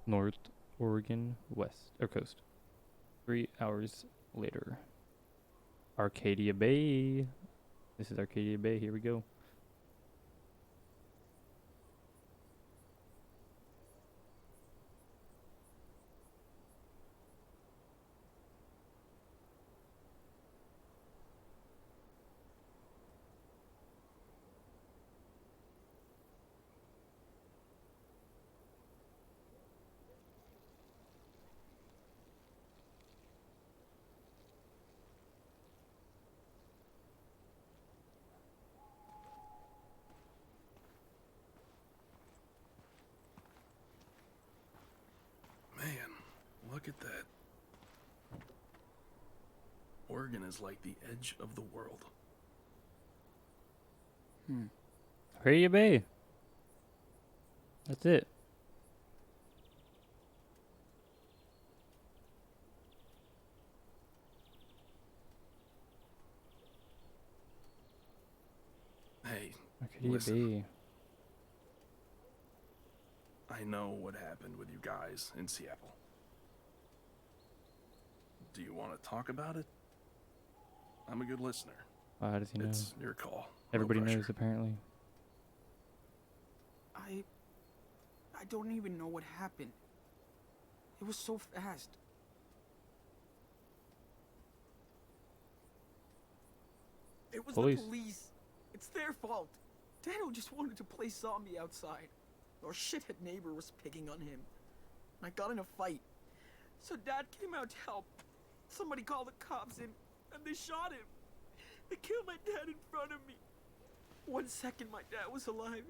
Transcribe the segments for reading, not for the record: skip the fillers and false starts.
North Oregon, west or coast. 3 hours later. Arcadia Bay. This is Arcadia Bay. Here we go. Man, look at that. Oregon is like the edge of the world. Arcadia Bay. That's it. Hey, Arcadia listen. Bay. I know what happened with you guys in Seattle. Do you want to talk about it? I'm a good listener. How does he know? It's your call. Everybody no pressure. knows, apparently. I don't even know what happened. It was so fast. It was Police. the police. It's their fault. Daniel just wanted to play zombie outside. Our shithead neighbor was picking on him. I got in a fight. So Dad came out to help. Somebody called the cops and they shot him. They killed my dad in front of me. 1 second my dad was alive.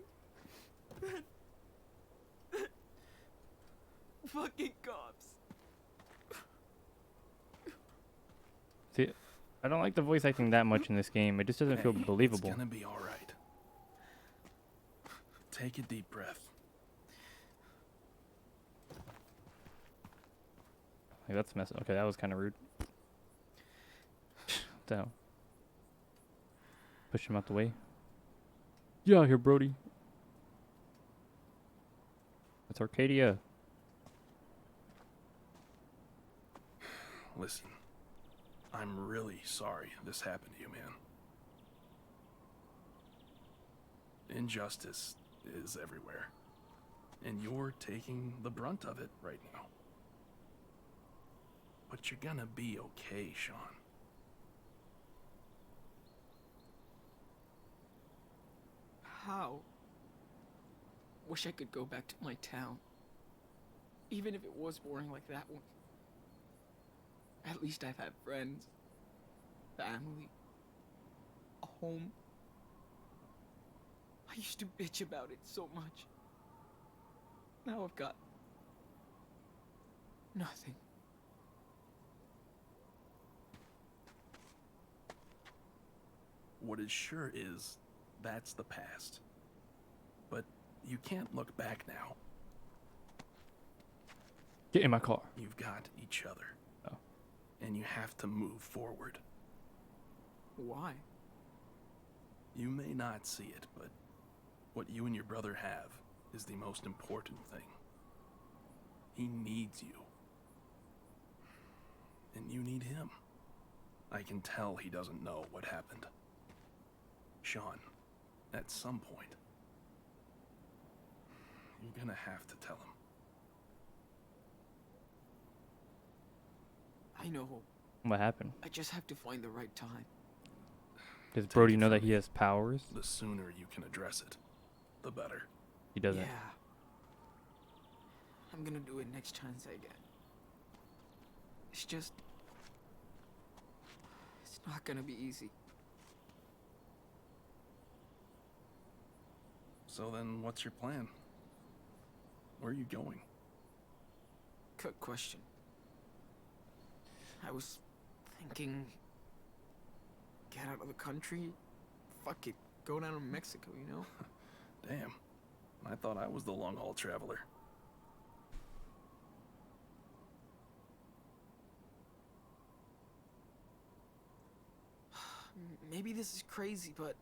Then fucking cops. See, I don't like the voice acting that much in this game. It just doesn't feel Hey, believable. It's gonna be all right. Take a deep breath. Like, that's messed. Okay, that was kind of rude. The hell? Push him out the way. Get out here, Brody. That's Arcadia. Listen, I'm really sorry this happened to you, man. Injustice is everywhere, and you're taking the brunt of it right now. But you're gonna be okay, Sean. How? Wish I could go back to my town. Even if it was boring like that one. At least I've had friends, family, a home. I used to bitch about it so much. Now I've got nothing. What it sure is, that's the past. But you can't look back now. Get in my car. You've got each other. Oh. And you have to move forward. Why? You may not see it, but what you and your brother have is the most important thing. He needs you. And you need him. I can tell he doesn't know what happened. Sean, at some point, you're gonna have to tell him. I know. What happened? I just have to find the right time. Does Take Brody it know from that he me. has powers? The sooner you can address it, the better. He doesn't. Yeah. I'm gonna do it next chance I get. It's just... It's not gonna be easy. So then, what's your plan? Where are you going? Good question. I was thinking... Get out of the country? Fuck it. Go down to Mexico, you know? Damn. I thought I was the long-haul traveler. Maybe this is crazy, but...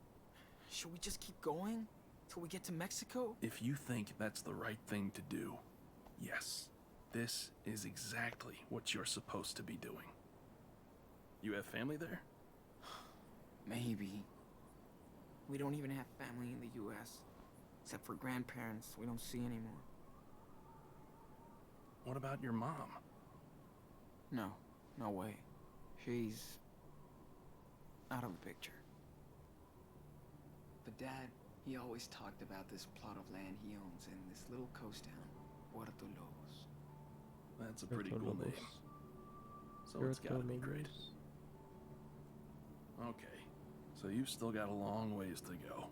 Should we just keep going? Till we get to Mexico? If you think that's the right thing to do, yes. This is exactly what you're supposed to be doing. You have family there? Maybe. We don't even have family in the U.S. Except for grandparents we don't see anymore. What about your mom? No, no way. She's out of the picture. But Dad, he always talked about this plot of land he owns in this little coast town, Puerto Lobos. That's a pretty Puerto cool Lobos. name. So it's gotta be great. Okay, so you've still got a long ways to go.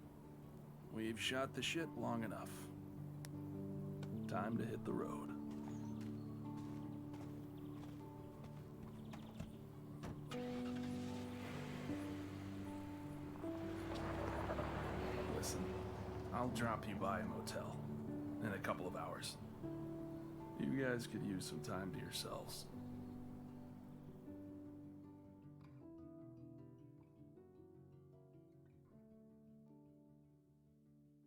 We've shot the shit long enough. Time to hit the road. Listen, I'll drop you by a motel in a couple of hours. You guys could use some time to yourselves.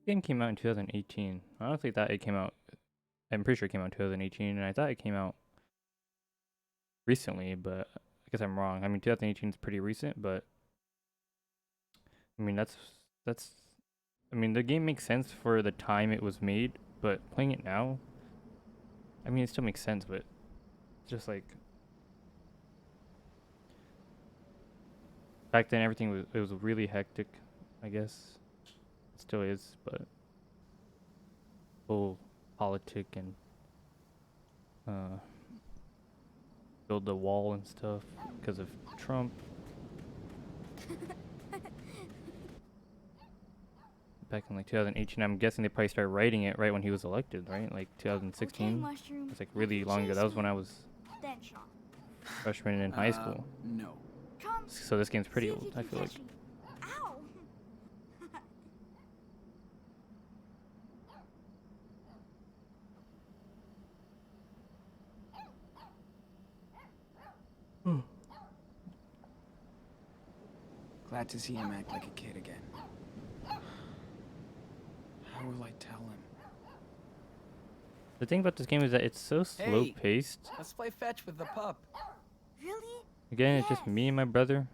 Game came out in 2018. I honestly thought it came out. I'm pretty sure it came out in 2018, and I thought it came out recently, but I guess I'm wrong. I mean, 2018 is pretty recent, but I mean that's. I mean, the game makes sense for the time it was made, but playing it now, I mean, it still makes sense, but it's just like back then everything was really hectic, I guess. It still is, but full politic and build the wall and stuff because of Trump. Back in like 2018, I'm guessing they probably started writing it right when he was elected, right? Like 2016. Mushroom. It's like really long ago. That was when I was Then Sean. freshman in high school. No. Come. So this game's pretty see if old, you I can feel like. catch me. Ow! Glad to see him act like a kid again. How will I tell him? The thing about this game is that it's so slow paced. Let's play fetch with the pup. Really? Again, it's just me and my brother.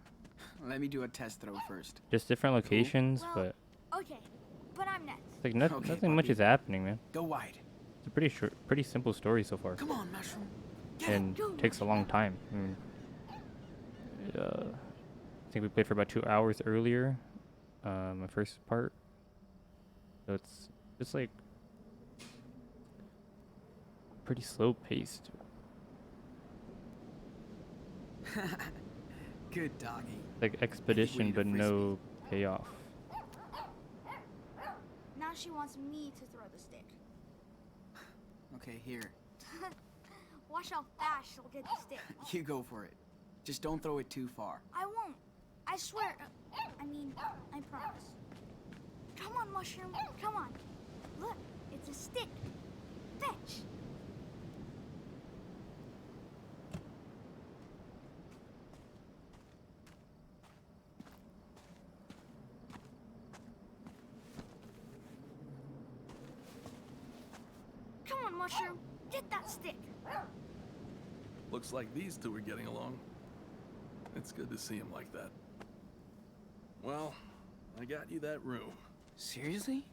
Let me do a test throw first. Just different locations, Well, but Okay, but I'm next. it's like Okay, nothing much puppy. is happening, man. Go wide. It's a pretty short, pretty simple story so far, Come on, Mushroom. and Go, takes a long time. I mean, I think we played for about 2 hours earlier, my first part. So it's just like pretty slow paced. Good doggy. Like expedition, need a but no payoff. Now she wants me to throw the stick. Okay, here. Watch how fast she'll get the stick. You go for it. Just don't throw it too far. I won't. I swear. I mean, I promise. Come on, Mushroom. Come on. Look, it's a stick. Fetch. Come on, Mushroom. Get that stick. Looks like these two are getting along. It's good to see him like that. Well, I got you that room. Seriously?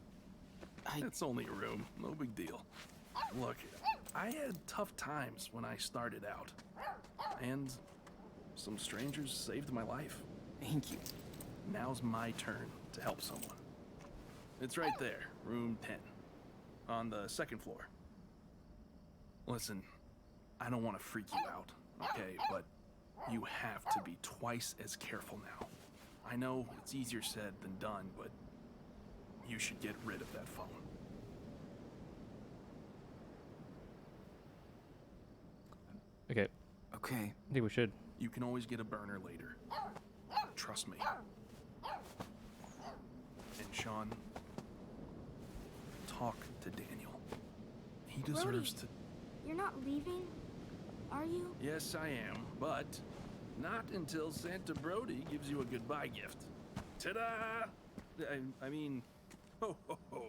It's only a room, no big deal. Look, I had tough times when I started out. And some strangers saved my life. Thank you. Now's my turn to help someone. It's right there, room 10, on the second floor. Listen, I don't want to freak you out, okay? But you have to be twice as careful now. I know it's easier said than done, but you should get rid of that phone. Okay, Okay. I think we should. You can always get a burner later. Trust me. And Sean, talk to Daniel. He deserves to... You're not leaving, are you? Yes, I am, but not until Santa Brody gives you a goodbye gift. Ta-da! I mean, ho, ho, ho.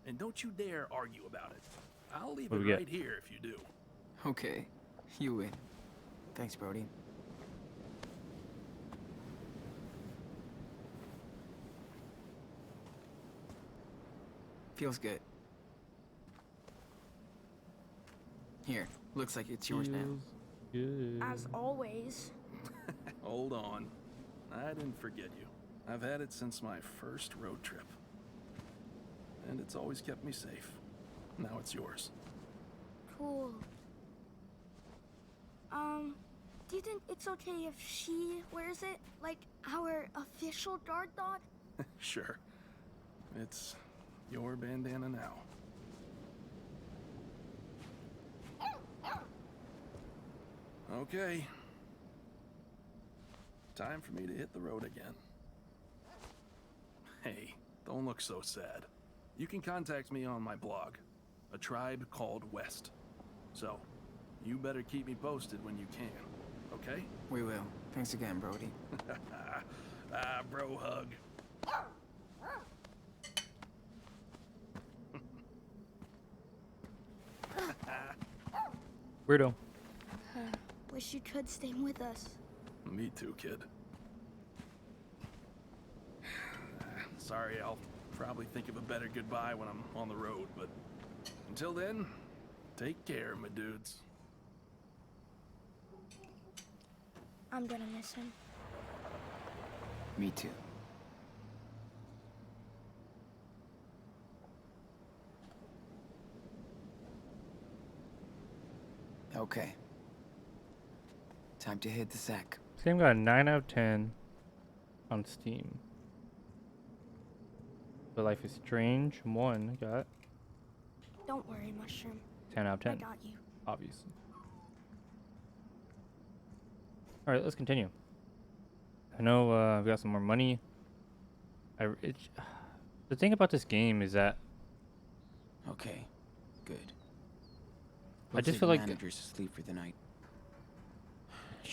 And don't you dare argue about it. I'll leave What it do we right get? here if you do. Okay, you win. Thanks, Brody. Feels good. Here, looks like it's yours now. Feels good. As always. Hold on. I didn't forget you. I've had it since my first road trip. And it's always kept me safe. Now it's yours. Cool. Do you think it's okay if she wears it? Like our official guard dog? Sure. It's your bandana now. Okay. Time for me to hit the road again. Hey, don't look so sad. You can contact me on my blog, A Tribe Called West. So, you better keep me posted when you can, okay? We will. Thanks again, Brody. Bro hug. Weirdo. Wish you could stay with us. Me too, kid. Sorry, I'll probably think of a better goodbye when I'm on the road, but until then, take care, my dudes. I'm gonna miss him. Me too. Okay. Time to hit the sack. This game got a 9 out of 10 on Steam. But Life is Strange 1 got Don't worry, Mushroom. 10 out of 10, I got you. obviously. Alright, let's continue. I know we got some more money. The thing about this game is that Okay. Good. I just feel like manager's asleep for the night.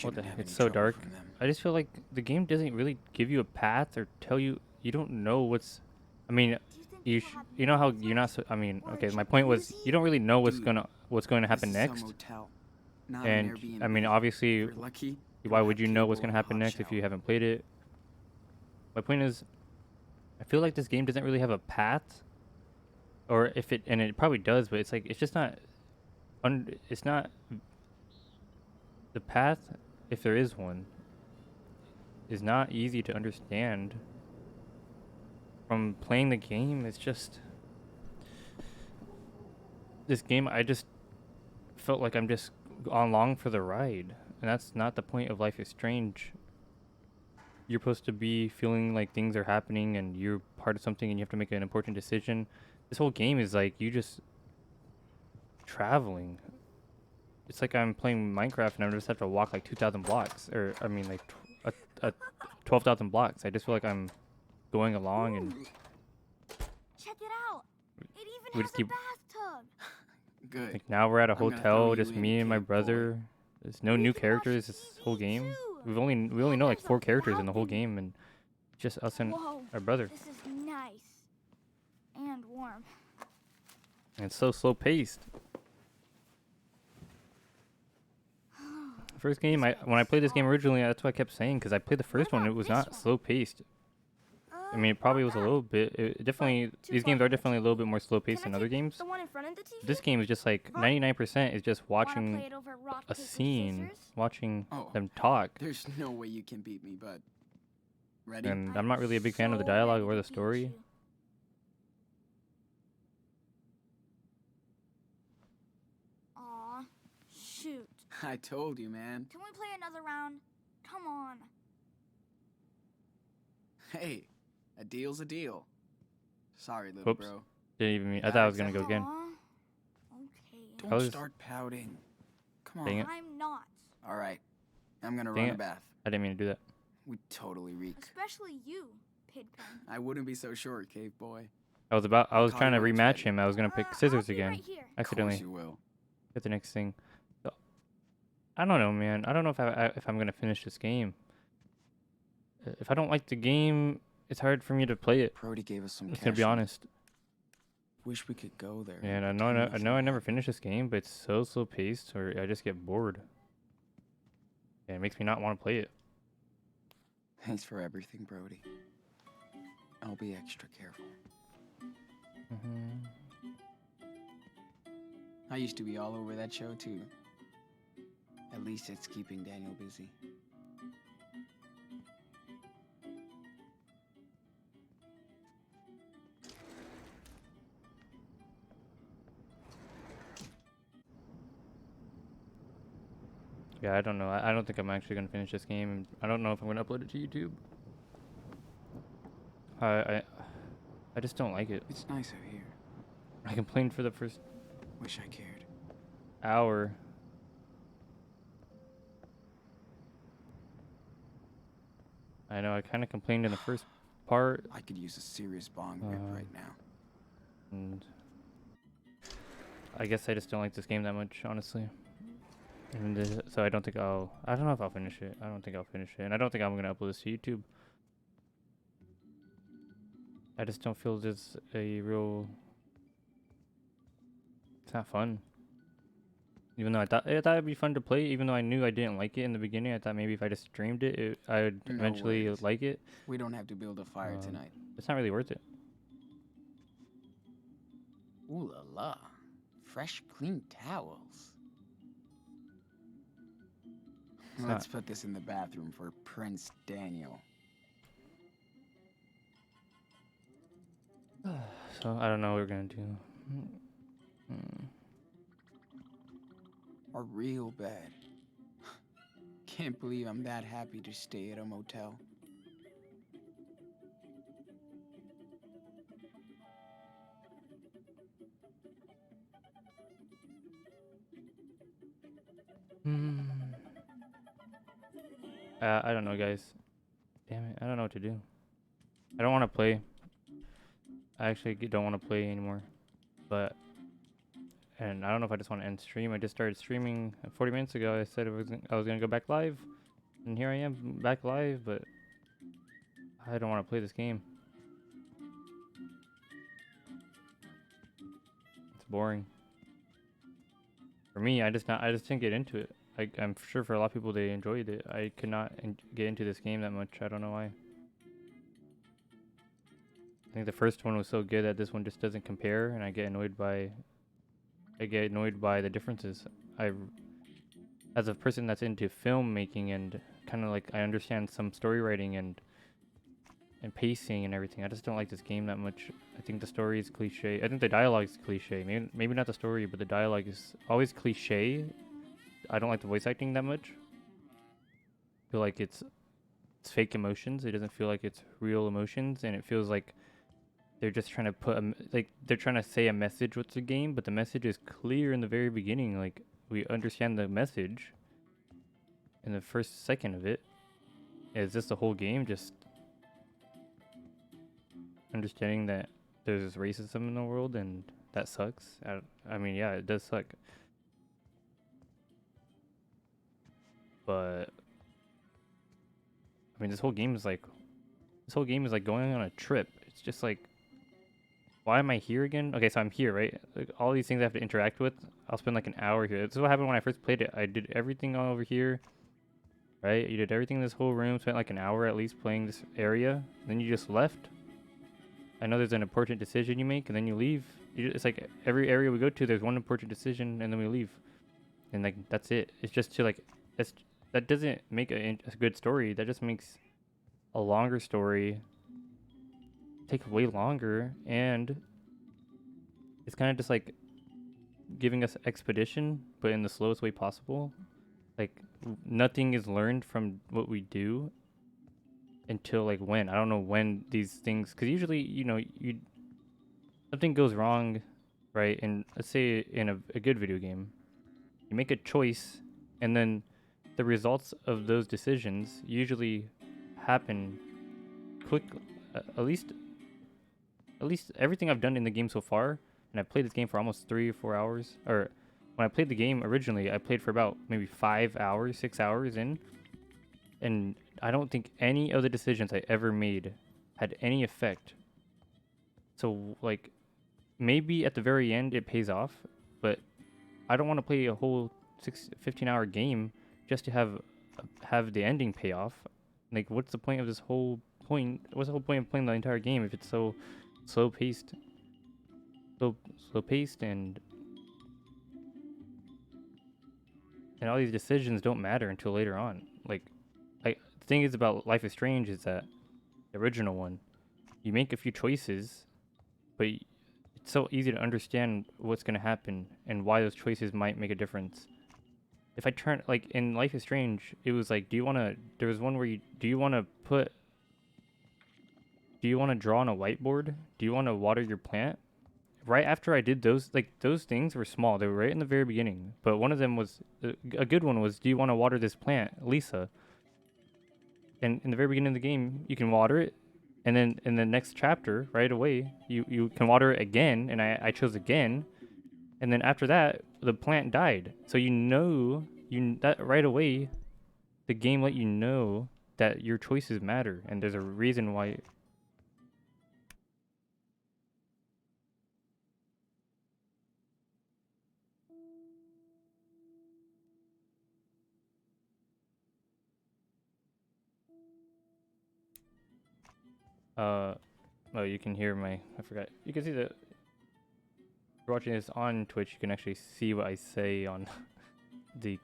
what the Shouldn't heck, have it's any so trouble dark. from them. I just feel like the game doesn't really give you a path or tell you. You don't know what's. I mean, Do you think you people have you know how names you're like not. I mean, or a okay. My point was jacuzzi? you don't really know Dude, what's going to happen This is next. some motel, not And an Airbnb. I mean, obviously, If you're lucky, why you'll would have you know what's cable going to and a happen hot next if you shower. haven't played it? My point is, I feel like this game doesn't really have a path, or if it and it probably does, but it's like it's just not. It's not the path, if there is one, is not easy to understand. From playing the game, it's just this game. I just felt like I'm just along for the ride, and that's not the point of Life is Strange. You're supposed to be feeling like things are happening and you're part of something and you have to make an important decision. This whole game is like you just traveling. It's like I'm playing Minecraft and I just have to walk like 2,000 blocks, or I mean like 12,000 blocks. I just feel like I'm going along and Check it out. It We even just has a keep- bathtub. Good. like now we're at a I'm gonna throw hotel, you just in, me and my cave boy. brother. There's no We new can watch characters this whole TV game. too. We only know like There's a 4 characters in the whole balcony. game, and just us and Whoa, our brother. this is nice and warm. And it's so slow paced. First game, when I played this game originally, that's what I kept saying, because I played the first one. It was not slow paced. I mean, it probably was a little bit. It definitely, these games are definitely a little bit more slow paced than other games. The one in front of the TV? This game is just like Huh? 99% is just Wanna play watching it over rock, a paper, scene, scissors? watching Oh. them talk. There's no way you can beat me, bud. Ready? And I'm not really a big fan of the dialogue or the story. Aw, shoot. I told you, man. Can we play another round? Come on. Hey, a deal's a deal. Sorry, little Whoops. bro. Didn't even mean. I thought I was gonna go again. Aw, okay. Don't was- start pouting. Come Dang on. it. I'm not. All right. I'm gonna Dang run a it. bath. I didn't mean to do that. We totally reek. Especially you, Pigpen. I wouldn't be so sure, cave boy. I was Call trying to you when it's rematch ready. him. I was gonna pick I'll scissors be again. Right here. Of course Accidentally. you will. Get the next thing. So, I don't know, man. I don't know if I'm gonna finish this game. If I don't like the game, it's hard for me to play it. Brody gave us some I'm cash. gonna be money. honest. wish we could go there. And I pretend know nothing I never happened. finished this game, but it's so slow paced, or I just get bored. And it makes me not want to play it. Thanks for everything, Brody. I'll be extra careful. I used to be all over that show, too. At least it's keeping Daniel busy. Yeah, I don't know. I don't think I'm actually gonna finish this game. I don't know if I'm gonna upload it to YouTube. I just don't like it. It's nice out here. I complained for the first Wish I cared. hour. I know. I kind of complained in the first part, I could use a serious bong rip right now. and I guess I just don't like this game that much, honestly. And so I don't think I don't know if I'll finish it. I don't think I'll finish it, and I don't think I'm gonna upload this to YouTube. I just don't feel there's a real. It's not fun. Even though I thought it'd be fun to play, even though I knew I didn't like it in the beginning, I thought maybe if I just streamed it, I would No eventually worries. like it. We don't have to build a fire tonight. It's not really worth it. Ooh la la. Fresh, clean towels. Let's put this in the bathroom for Prince Daniel. So I don't know what we're gonna do. A real bed. Can't believe I'm that happy to stay at a motel. I don't know, guys. Damn it, I don't know what to do. I don't want to play. I actually don't want to play anymore. And I don't know if I just want to end stream. I just started streaming 40 minutes ago. I said I was gonna go back live, and here I am back live. But I don't want to play this game. It's boring. For me, I just didn't get into it. I'm sure for a lot of people they enjoyed it. I could not get into this game that much. I don't know why. I think the first one was so good that this one just doesn't compare, and I get annoyed by the differences. As a person that's into filmmaking and kind of like I understand some story writing and pacing and everything, I just don't like this game that much. I think the story is cliche. I think the dialogue is cliche. Maybe not the story, but the dialogue is always cliche. I don't like the voice acting that much. I feel like it's fake emotions. It doesn't feel like it's real emotions, and it feels like they're just trying to they're trying to say a message with the game, but the message is clear in the very beginning. Like, we understand the message in the first second of it. Is this the whole game just understanding that there's racism in the world and that sucks? I mean, yeah, it does suck. But I mean, this whole game is like going on a trip. It's just like, why am I here again? Okay, so I'm here, right? Like, all these things I have to interact with. I'll spend like an hour here. This is what happened when I first played it. I did everything all over here, right? You did everything in this whole room. Spent like an hour at least playing this area. Then you just left. I know there's an important decision you make, and then you leave. It's like every area we go to, there's one important decision, and then we leave, and like that's it. It's just to like that doesn't make a good story. That just makes a longer story take way longer, and it's kind of just like giving us expedition, but in the slowest way possible. Like, nothing is learned from what we do until like when. I don't know when these things, because usually, you know, something goes wrong, right? And let's say in a good video game, you make a choice, and then the results of those decisions usually happen quickly. At least everything I've done in the game so far, and I've played this game for almost 3 or 4 hours. Or when I played the game originally, I played for about maybe 5 hours, 6 hours in, and I don't think any of the decisions I ever made had any effect. So like, maybe at the very end it pays off, but I don't want to play a whole 15-hour game just to have the ending pay off. Like, what's the point of this whole point? What's the whole point of playing the entire game if it's so slow paced? Slow paced, and all these decisions don't matter until later on. Like, the thing is about Life is Strange is that the original one, you make a few choices, but it's so easy to understand what's gonna happen and why those choices might make a difference. If I turn, like in Life is Strange, it was like, there was one where do you wanna draw on a whiteboard? Do you wanna water your plant? Right after I did those, like, those things were small. They were right in the very beginning. But one of them was, a good one was, do you wanna water this plant, Lisa? And in the very beginning of the game, you can water it. And then in the next chapter, right away, you can water it again. And I chose again. And then after that, the plant died. So that right away, the game let you know that your choices matter, and there's a reason why. Oh, you can hear I forgot. You can see if you're watching this on Twitch, you can actually see what I say on the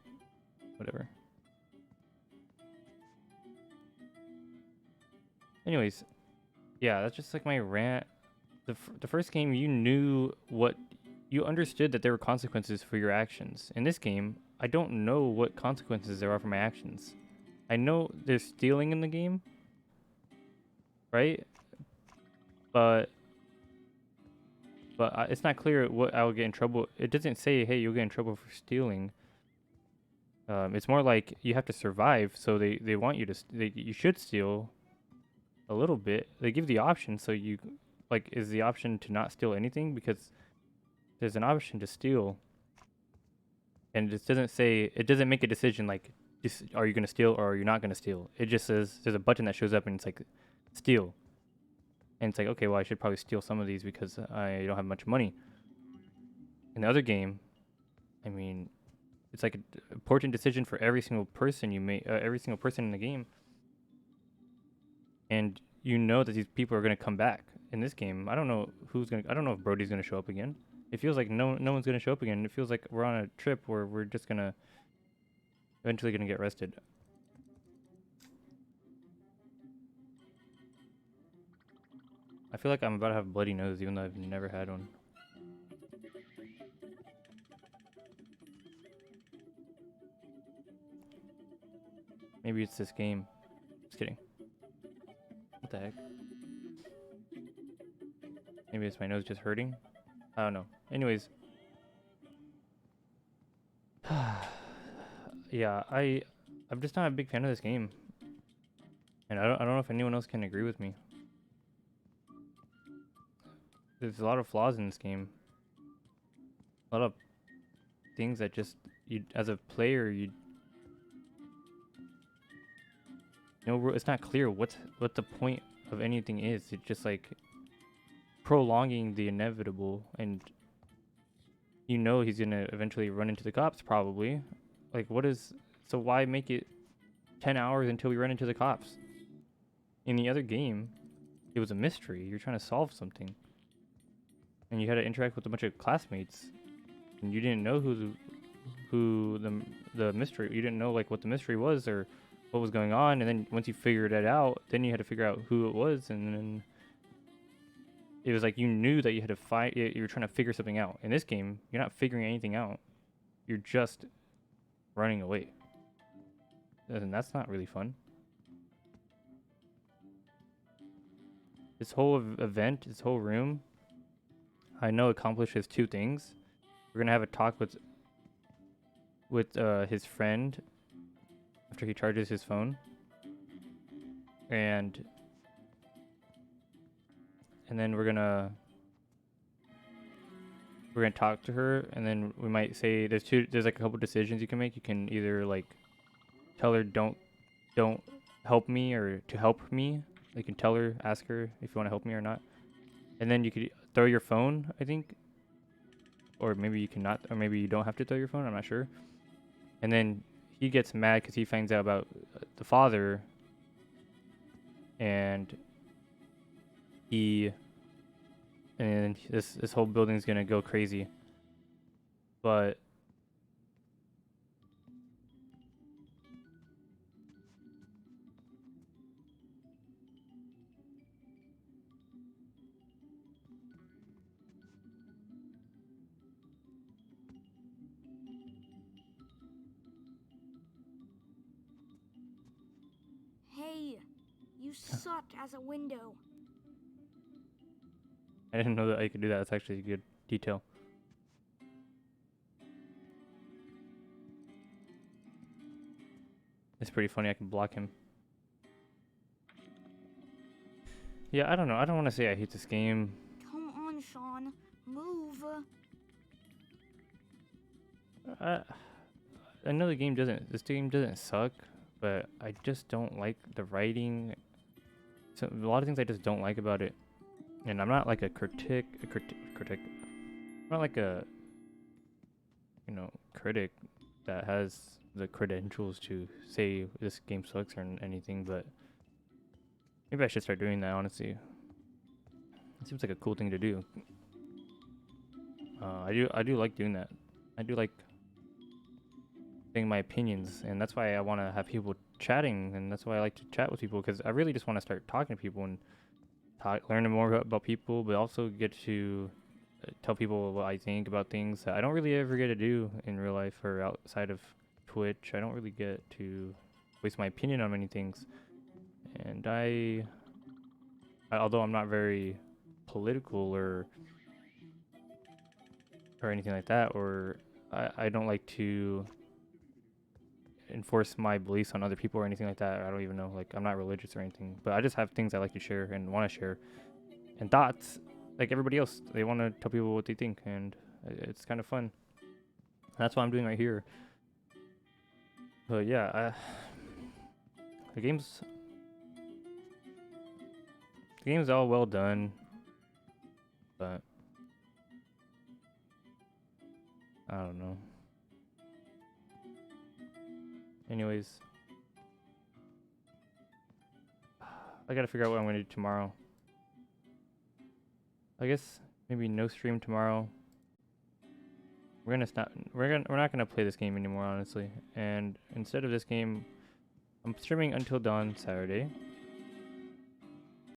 whatever. Anyways, yeah, that's just like my rant. The first game, you understood that there were consequences for your actions. In this game, I don't know what consequences there are for my actions. I know there's stealing in the game, right? But it's not clear what I will get in trouble. It doesn't say, hey, you'll get in trouble for stealing. It's more like you have to survive, so they want you to, you should steal a little bit. They give the option, so is the option to not steal anything? Because there's an option to steal. And it doesn't make a decision like, are you going to steal or are you not going to steal? It just says, there's a button that shows up and it's like, steal. And it's like, okay, well, I should probably steal some of these because I don't have much money. In the other game, I mean, it's like an important decision for every single person every single person in the game. And you know that these people are going to come back. In this game, I don't know if Brody's going to show up again. It feels like no one's going to show up again. It feels like we're on a trip where we're just eventually going to get arrested. I feel like I'm about to have a bloody nose, even though I've never had one. Maybe it's this game. Just kidding. What the heck? Maybe it's my nose just hurting? I don't know. Anyways. Yeah, I'm just not a big fan of this game. And I don't know if anyone else can agree with me. There's a lot of flaws in this game. A lot of things that just, as a player, it's not clear what the point of anything is. It's just like prolonging the inevitable, and he's gonna eventually run into the cops probably. Like, so why make it 10 hours until we run into the cops? In the other game, it was a mystery. You're trying to solve something. And you had to interact with a bunch of classmates, and you didn't know who the mystery. You didn't know like what the mystery was or what was going on. And then once you figured it out, then you had to figure out who it was, and then it was like you knew that you had to fight. You were trying to figure something out. In this game, you're not figuring anything out. You're just running away, and that's not really fun. This whole event, this whole room, I know accomplishes two things. We're gonna have a talk with his friend after he charges his phone, and then we're gonna talk to her, and then we might say there's like a couple decisions you can make. You can either like tell her don't help me, or to help me. You can ask her if you want to help me or not. And then you could throw your phone, I think, or maybe you cannot, or maybe you don't have to throw your phone. I'm not sure. And then he gets mad because he finds out about the father, and this whole building's gonna go crazy. But Hey, you suck as a window. I didn't know that I could do that. That's actually a good detail. It's pretty funny. I can block him. Yeah, I don't know. I don't want to say I hate this game. Come on, Sean. Move. I know the game doesn't. This game doesn't suck, but I just don't like the writing. So a lot of things I just don't like about it. And I'm not like a critic. I'm not like a critic that has the credentials to say this game sucks or anything. But maybe I should start doing that. Honestly, it seems like a cool thing to do. I do like doing that. I do like saying my opinions, and that's why I want to have people chatting, and that's why I like to chat with people, because I really just want to start talking to people and learn more about people, but also get to tell people what I think about things that I don't really ever get to do in real life or outside of Twitch. I don't really get to waste my opinion on many things, and although I'm not very political or anything like that, or I don't like to enforce my beliefs on other people or anything like that. I don't even know. Like, I'm not religious or anything, but I just have things I like to share and want to share, and thoughts like everybody else. They want to tell people what they think, and it's kind of fun. That's what I'm doing right here. But yeah, the game's all well done, but I don't know. Anyways, I gotta figure out what I'm gonna do tomorrow. I guess maybe no stream tomorrow. We're not gonna play this game anymore, honestly. And instead of this game, I'm streaming Until Dawn Saturday.